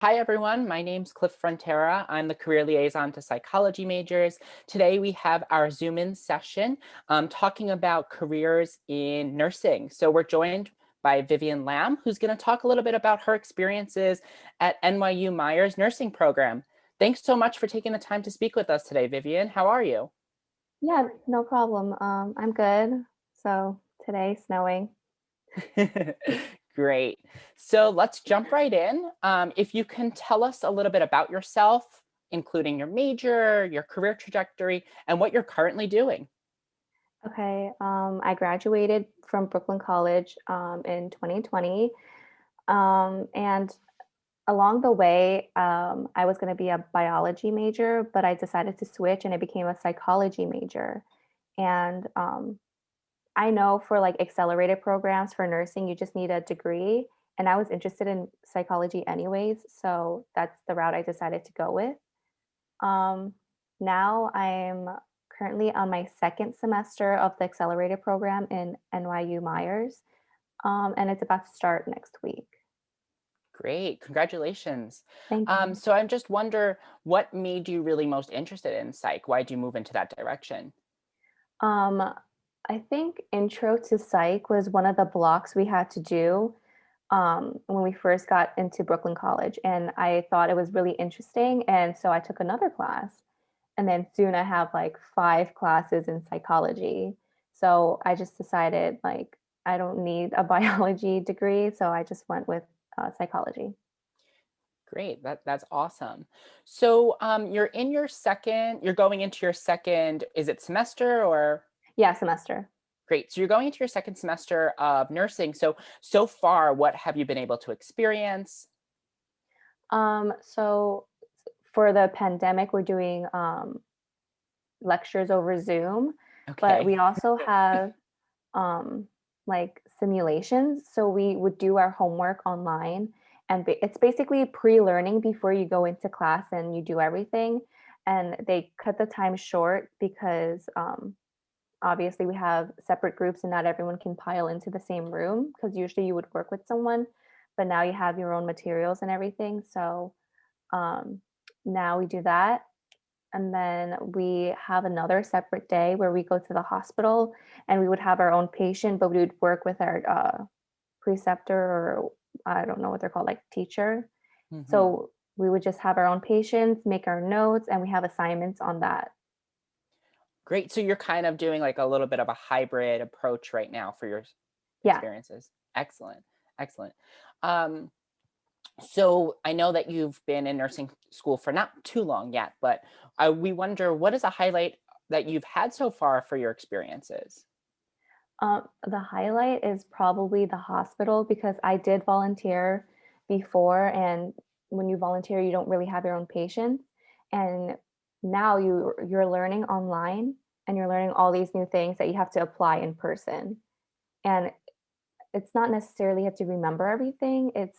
Hi, everyone. My name's Cliff Frontera. I'm the career liaison to psychology majors. Today, we have our Zoom in session talking about careers in nursing. So we're joined by Vivian Lamb, who's going to talk a little bit about her experiences at NYU Myers nursing program. Thanks so much for taking the time to speak with us today, Vivian. How are you? Yeah, no problem. I'm good. So today, snowing. Great. So let's jump right in. If you can tell us a little bit about yourself, including your major, your career trajectory, and what you're currently doing. Okay, I graduated from Brooklyn College in 2020. And along the way, I was going to be a biology major, but I decided to switch and I became a psychology major. And I know for like accelerated programs for nursing, you just need a degree. And I was interested in psychology anyways. So that's the route I decided to go with. Um, Now I'm currently on my second semester of the accelerated program in NYU Myers, and it's about to start next week. Great. Congratulations. Thank you. So I'm just wonder what made you really most interested in psych? Why did you move into that direction? Um, I think intro to psych was one of the blocks we had to do when we first got into Brooklyn College, and I thought it was really interesting, and so I took another class. And then soon I have like 5 classes in psychology. So I just decided like I don't need a biology degree, so I just went with psychology. Great. That's awesome. So you're in your second, you're going into your second, is it semester or? Yeah, semester. Great. So you're going into your second semester of nursing. So far, what have you been able to experience? So for the pandemic, we're doing lectures over Zoom, but Okay. we also have um, like simulations. So we would do our homework online, and it's basically pre-learning before you go into class and you do everything. And they cut the time short because obviously we have separate groups and not everyone can pile into the same room because usually you would work with someone, but now you have your own materials and everything. So um, now we do that, and then we have another separate day where we go to the hospital and we would have our own patient, but we would work with our preceptor, or I don't know what they're called, like teacher. Mhm. So we would just have our own patients, make our notes, and we have assignments on that. Great. So you're kind of doing like a little bit of a hybrid approach right now for your Yeah. experiences. Excellent. Excellent. Um, so I know that you've been in nursing school for not too long yet, but we wonder what is a highlight that you've had so far for your experiences? The highlight is probably the hospital because I did volunteer before, and when you volunteer, you don't really have your own patients. And now you're learning online and you're learning all these new things that you have to apply in person. And it's not necessarily you have to remember everything. It's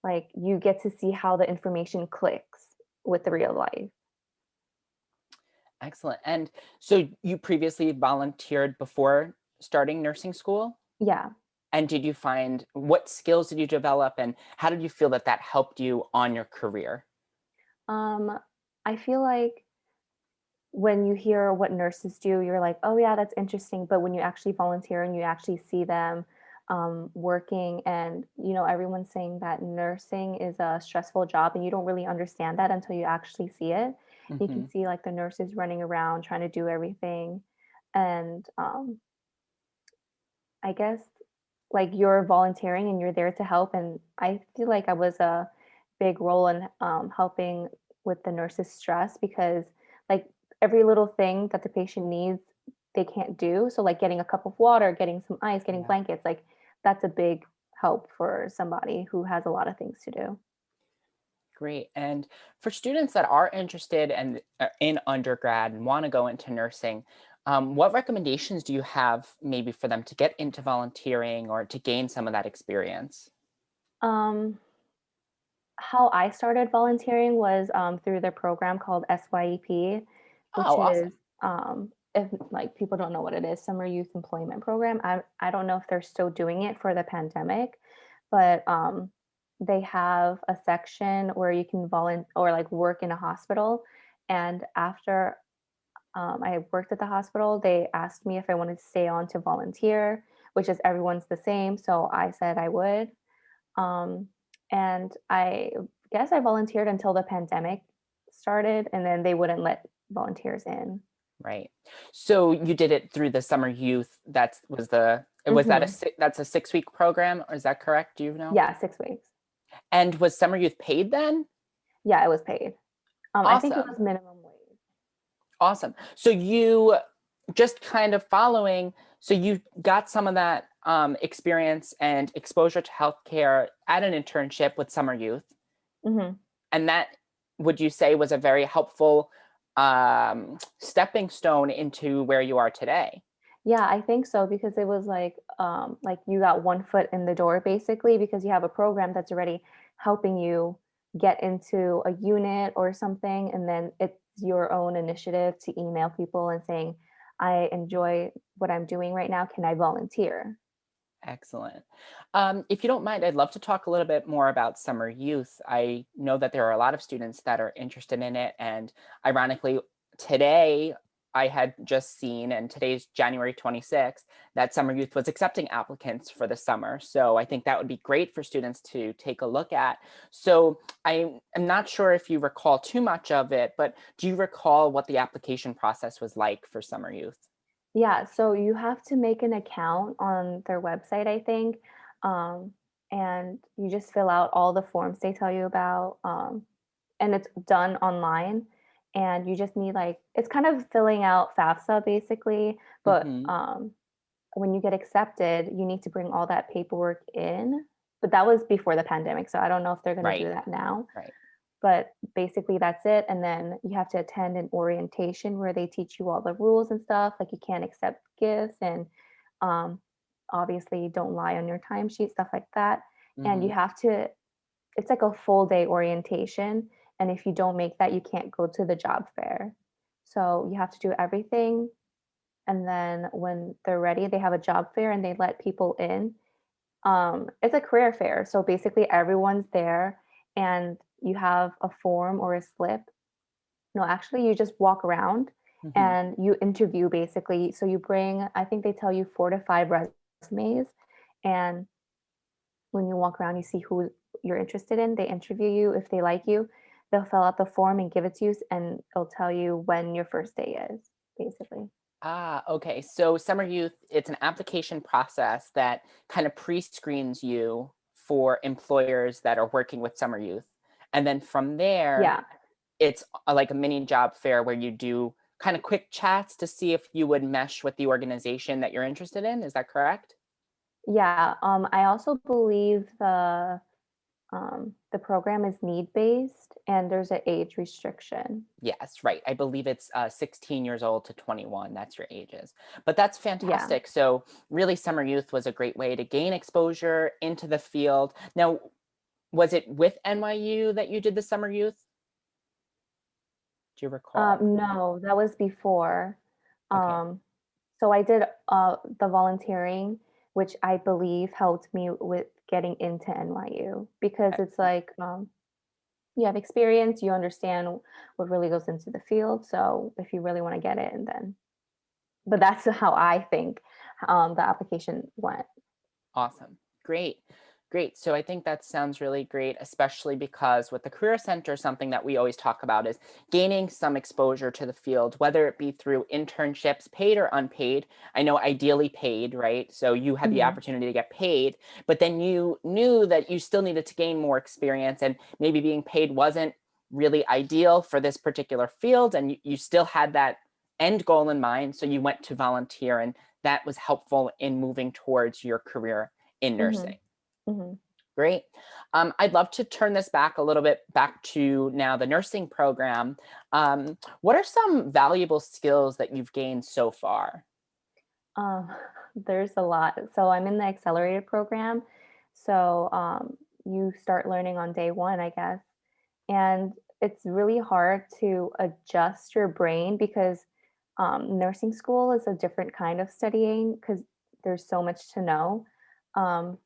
like you get to see how the information clicks with the real life. Excellent. And so you previously volunteered before starting nursing school? Yeah. And did you find what skills did you develop and how did you feel that that helped you on your career? Um, I feel like when you hear what nurses do, you're like, oh, yeah, that's interesting. But when you actually volunteer and you actually see them working, and, everyone's saying that nursing is a stressful job, and you don't really understand that until you actually see it. You can Mhm. see like the nurses running around trying to do everything. And I guess like you're volunteering and you're there to help. And I feel like I was a big role in helping with the nurses' stress because like every little thing that the patient needs, they can't do. So like getting a cup of water, getting some ice, getting Yeah. blankets, like that's a big help for somebody who has a lot of things to do. Great. And for students that are interested and in undergrad and want to go into nursing, what recommendations do you have maybe for them to get into volunteering or to gain some of that experience? Um, how I started volunteering was through the program called SYEP, which Oh, is, awesome. if like people don't know what it is, Summer Youth Employment Program. I don't know if they're still doing it for the pandemic, but they have a section where you can volunteer or like work in a hospital. And after I worked at the hospital, they asked me if I wanted to stay on to volunteer, which is everyone's the same. So I said I would. Um, and I guess I volunteered until the pandemic started, and then they wouldn't let volunteers in. Right. So you did it through the summer youth. Was that Hmm. that's a 6 week program, or is that correct? Do you know? Yeah, 6 weeks. And was summer youth paid then? Yeah, it was paid. I think it Awesome. was minimum wage. Awesome. So you just kind of following, so you got some of that experience and exposure to healthcare at an internship with summer youth. Hmm. And that, would you say, was a very helpful stepping stone into where you are today? Yeah, I think so because it was like you got one foot in the door basically because you have a program that's already helping you get into a unit or something, and then it's your own initiative to email people and saying, "I enjoy what I'm doing right now. Can I volunteer?" Excellent. If you don't mind, I'd love to talk a little bit more about summer youth. I know that there are a lot of students that are interested in it. And ironically, today I had just seen, and today's January 26th, that summer youth was accepting applicants for the summer. So I think that would be great for students to take a look at. So I am not sure if you recall too much of it, but do you recall what the application process was like for summer youth? Yeah, so you have to make an account on their website, I think, um, and you just fill out all the forms they tell you about, and it's done online. And you just need like it's kind of filling out FAFSA basically, but Hmm. when you get accepted, you need to bring all that paperwork in. But that was before the pandemic, so I don't know if they're going to Right, do that now. right. But basically, that's it. And then you have to attend an orientation where they teach you all the rules and stuff. Like you can't accept gifts and um, obviously don't lie on your timesheet, stuff like that. And you Hmm. have to, it's like a full day orientation. And if you don't make that, you can't go to the job fair. So you have to do everything. And then when they're ready, they have a job fair and they let people in. It's a career fair. So basically, everyone's there and you have a form or a slip. No, actually, you just walk around Hmm. and you interview basically. So you bring, I think they tell you 4 to 5 resumes. And when you walk around, you see who you're interested in. They interview you. If they like you, they'll fill out the form and give it to you. And it'll tell you when your first day is, basically. Ah, okay. So summer youth, it's an application process that kind of pre-screens you for employers that are working with summer youth. And then from there, Yeah. it's like a mini job fair where you do kind of quick chats to see if you would mesh with the organization that you're interested in. Is that correct? Yeah. I also believe the program is need based and there's an age restriction. Yes, right. I believe it's 16 years old to 21. That's your ages. But that's Yeah. fantastic. So really, summer youth was a great way to gain exposure into the field. Now, was it with NYU that you did the summer youth? Do you recall? No, that was before. Okay. Um, so I did the volunteering, which I believe helped me with getting into NYU because it's Excellent. like you have experience, you understand what really goes into the field. So if you really want to get in, then, but that's how I think the application went. Awesome. Great. Great. So I think that sounds really great, especially because with the Career Center, something that we always talk about is gaining some exposure to the field, whether it be through internships, paid or unpaid. I know ideally paid, right? So you had the Hmm. opportunity to get paid, but then you knew that you still needed to gain more experience and maybe being paid wasn't really ideal for this particular field. And you still had that end goal in mind. So you went to volunteer, and that was helpful in moving towards your career in Hmm. nursing. Hmm. Great. I'd love to turn this back a little bit back to now the nursing program. What are some valuable skills that you've gained so far? Um, there's a lot. So I'm in the accelerated program. So you start learning on day one, I guess. And it's really hard to adjust your brain because nursing school is a different kind of studying because there's so much to know. Um,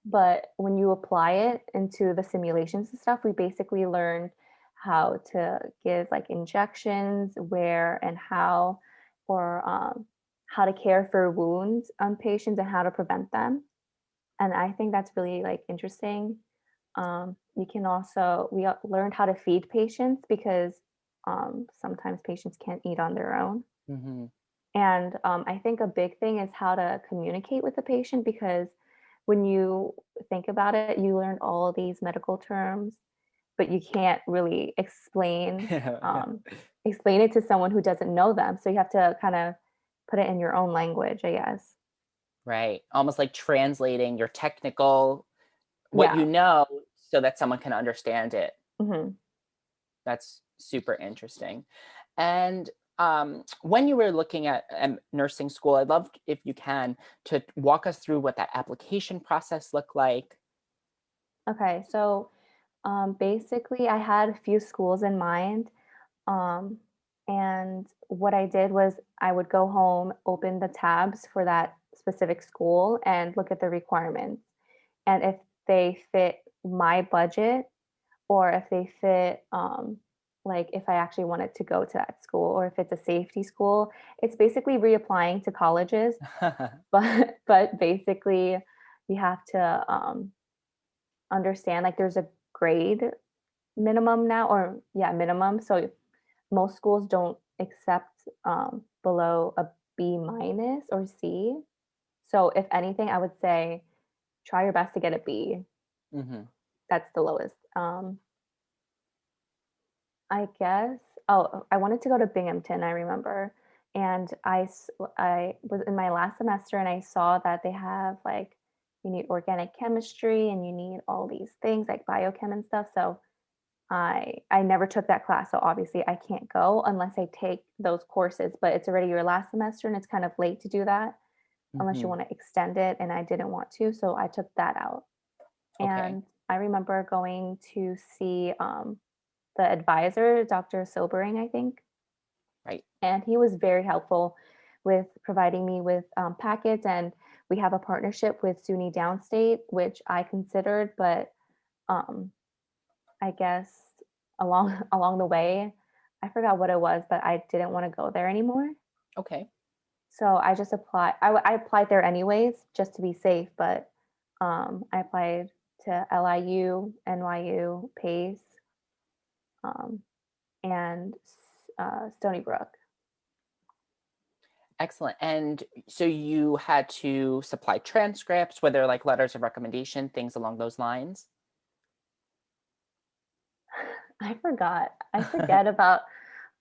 But when you apply it into the simulations and stuff, we basically learned how to give like injections, where and how, or how to care for wounds on patients and how to prevent them. And I think that's really like interesting. You can also learned how to feed patients because sometimes patients can't eat on their own. Hmm. And I think a big thing is how to communicate with the patient because when you think about it, you learn all these medical terms, but you can't really explain it to someone who doesn't know them. So you have to kind of put it in your own language, I guess. Right. Almost like translating your technical, what you Yeah. know, so that someone can understand it. Hmm. That's super interesting. And when you were looking at nursing school, I'd love if you can to walk us through what that application process looked like. Okay. So basically, I had a few schools in mind. Um, and what I did was I would go home, open the tabs for that specific school, and look at the requirements. And if they fit my budget, or if they fit, like if I actually wanted to go to that school, or if it's a safety school, it's basically reapplying to colleges. But basically, you have to understand like there's a grade minimum now, or yeah, minimum. So most schools don't accept below a B minus or C. So if anything, I would say try your best to get a B. Hmm. That's the lowest. I guess. Oh, I wanted to go to Binghamton. I remember, and I was in my last semester, and I saw that they have like you need organic chemistry and you need all these things like biochem and stuff. So I never took that class, so obviously I can't go unless I take those courses, but it's already your last semester and it's kind of late to do that unless you Hmm. want to extend it, and I didn't want to, so I took that out. Okay. And I remember going to see the advisor, Dr. Sobering, I think, Right. and he was very helpful with providing me with packets. And we have a partnership with SUNY Downstate, which I considered, but um, I guess along the way, I forgot what it was, but I didn't want to go there anymore. Okay. So I just applied. I applied there anyways, just to be safe. But I applied to LIU, NYU, Pace, um, and Stony Brook. Excellent. And so you had to supply transcripts, whether like letters of recommendation, things along those lines. I forgot. I forget about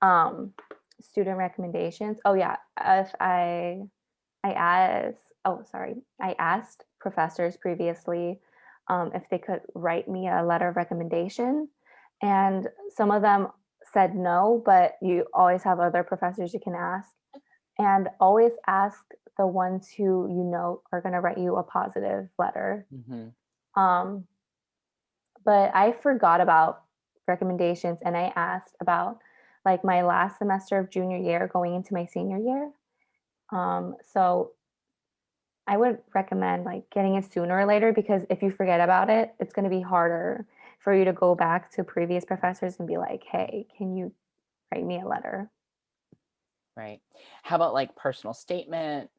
um, student recommendations. Oh yeah, if I asked, oh, sorry. I asked professors previously if they could write me a letter of recommendation. And some of them said no, but you always have other professors you can ask. And always ask the ones who you know are going to write you a positive letter. Hmm. Um, but I forgot about recommendations and I asked about like my last semester of junior year going into my senior year. So I would recommend like getting it sooner or later because if you forget about it, it's going to be harder for you to go back to previous professors and be like, "Hey, can you write me a letter?" Right. How about like personal statement?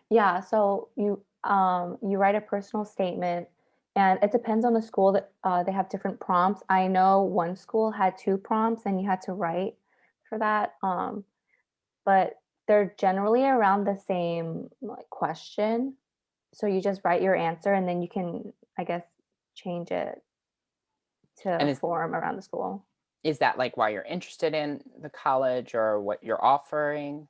Yeah, so you write a personal statement and it depends on the school that they have different prompts. I know one school had two prompts and you had to write for that. But they're generally around the same like question. So you just write your answer and then you can, I guess, change it And to form around the school. is that like why you're interested in the college or what you're offering?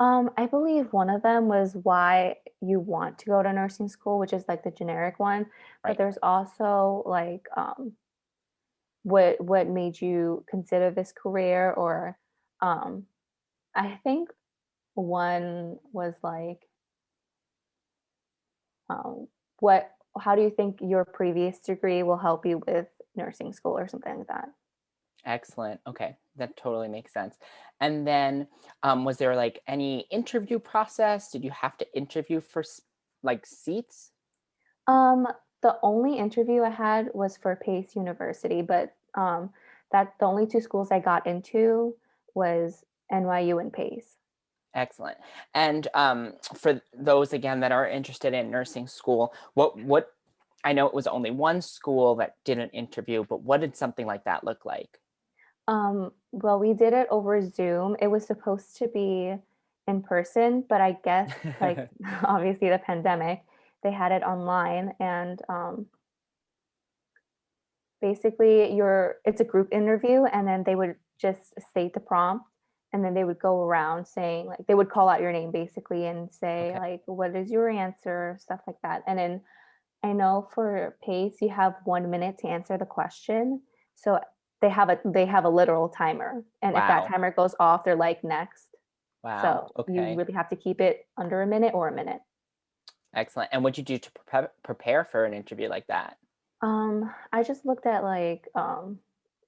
I believe one of them was why you want to go to nursing school, which is like the generic one. But Right. there's also like what made you consider this career, or um, I think one was like um, what how do you think your previous degree will help you with nursing school or something like that? Excellent. Okay. That totally makes sense. And then was there like any interview process? Did you have to interview for like seats? Um, the only interview I had was for Pace University, but that the only two schools I got into was NYU and Pace. Excellent. And for those again that are interested in nursing school, what I know it was only one school that did an interview, but what did something like that look like? Well, we did it over Zoom. It was supposed to be in person, but I guess like obviously the pandemic, they had it online and basically it's a group interview and then they would just state the prompt and then they would go around saying like they would call out your name basically and say Okay. like what is your answer, stuff like that. And then I know for PACE you have 1 minute to answer the question. So they have a literal timer. And if that Wow. timer goes off, they're like next. Wow. So you Okay. really have to keep it under a minute or a minute. Excellent. And what'd you do to prepare for an interview like that? I just looked at like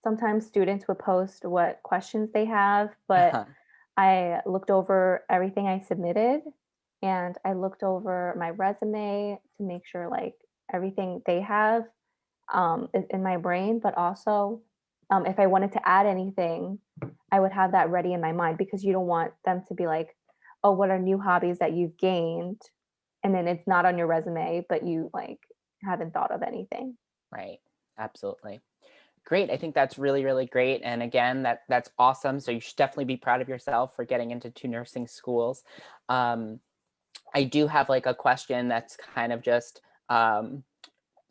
sometimes students would post what questions they have, but Uh-huh. I looked over everything I submitted and I looked over my resume to make sure like everything they have is in my brain, but also if I wanted to add anything, I would have that ready in my mind because you don't want them to be like, oh, what are new hobbies that you've gained? And then it's not on your resume, but you like haven't thought of anything. Right. Absolutely. Great. I think that's really, really great. And again, that's awesome. So you should definitely be proud of yourself for getting into two nursing schools. Um, I do have like a question that's kind of just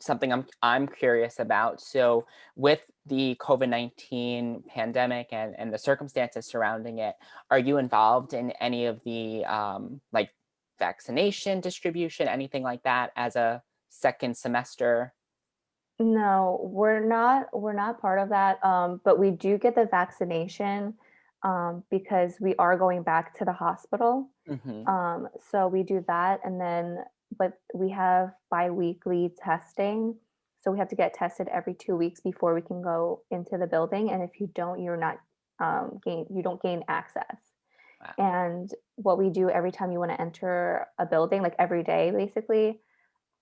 something I'm curious about. So with the COVID-19 pandemic and the circumstances surrounding it, are you involved in any of the like vaccination distribution, anything like that as a second semester? No, we're not part of that, but we do get the vaccination, because we are going back to the hospital. Hmm. So we do that, and then but we have biweekly testing, so we have to get tested every 2 weeks before we can go into the building, and if you don't, you don't gain access. Wow. And what we do every time you wanna enter a building, like every day, basically,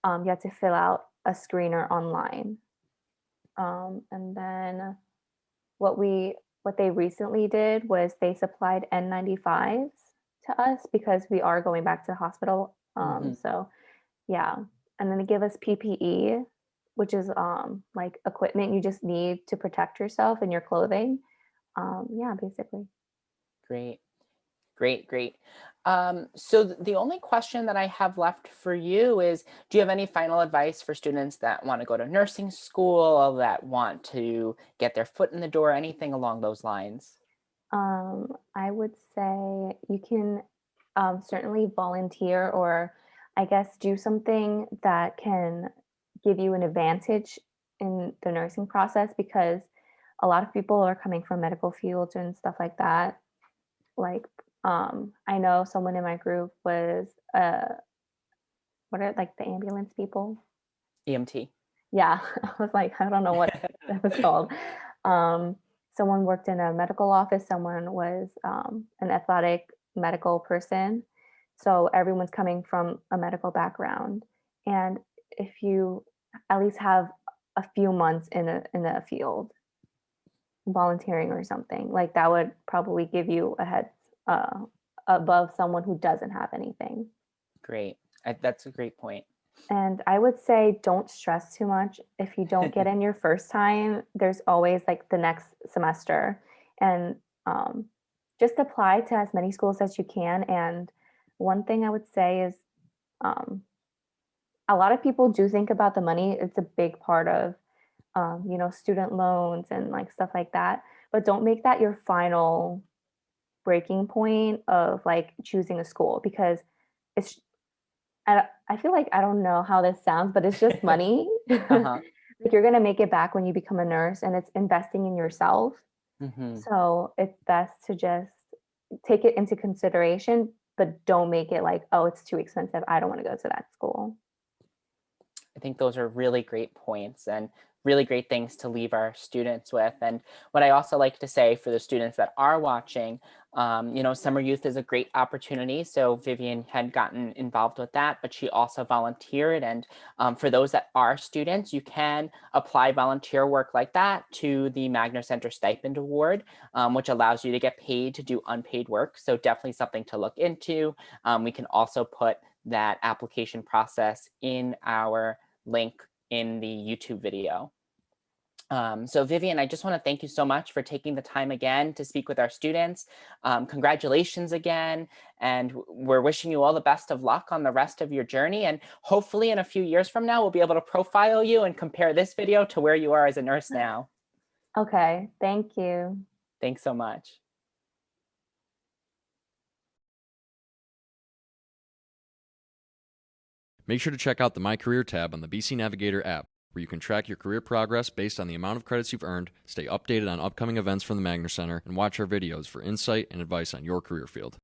you have to fill out a screener online. And then what they recently did was they supplied N95s to us because we are going back to the hospital. Hmm. So yeah, and then they give us PPE, which is like equipment you just need to protect yourself and your clothing. Yeah, basically. Great. Great, great. So the only question that I have left for you is, do you have any final advice for students that want to go to nursing school, that want to get their foot in the door, anything along those lines? I would say you can certainly volunteer or I guess do something that can give you an advantage in the nursing process because a lot of people are coming from medical fields and stuff like that. Like, I know someone in my group was, what are like the ambulance people? EMT. Yeah, I was like, I don't know what that was called. Um, someone worked in a medical office, someone was an athletic medical person. So everyone's coming from a medical background. And if you at least have a few months in a field volunteering or something, like that would probably give you a head uh, above someone who doesn't have anything. Great. That's a great point. And I would say don't stress too much. If you don't get in your first time, there's always like the next semester. And just apply to as many schools as you can. And one thing I would say is um, a lot of people do think about the money. It's a big part of, student loans and like stuff like that. But don't make that your final breaking point of like choosing a school because it's I feel like I don't know how this sounds, but it's just money. Uh-huh. Like you're gonna make it back when you become a nurse and it's investing in yourself. Hmm. So it's best to just take it into consideration, but don't make it like, oh, it's too expensive. I don't want to go to that school. I think those are really great points. And really great things to leave our students with. And what I also like to say for the students that are watching, summer youth is a great opportunity. So Vivian had gotten involved with that, but she also volunteered. And for those that are students, you can apply volunteer work like that to the Magna Center Stipend Award, which allows you to get paid to do unpaid work. So definitely something to look into. We can also put that application process in our link in the YouTube video. So Vivian, I just want to thank you so much for taking the time again to speak with our students. Congratulations again, and we're wishing you all the best of luck on the rest of your journey. And hopefully in a few years from now, we'll be able to profile you and compare this video to where you are as a nurse now. Okay, thank you. Thanks so much. Make sure to check out the My Career tab on the BC Navigator app, where you can track your career progress based on the amount of credits you've earned, stay updated on upcoming events from the Magna Center, and watch our videos for insight and advice on your career field.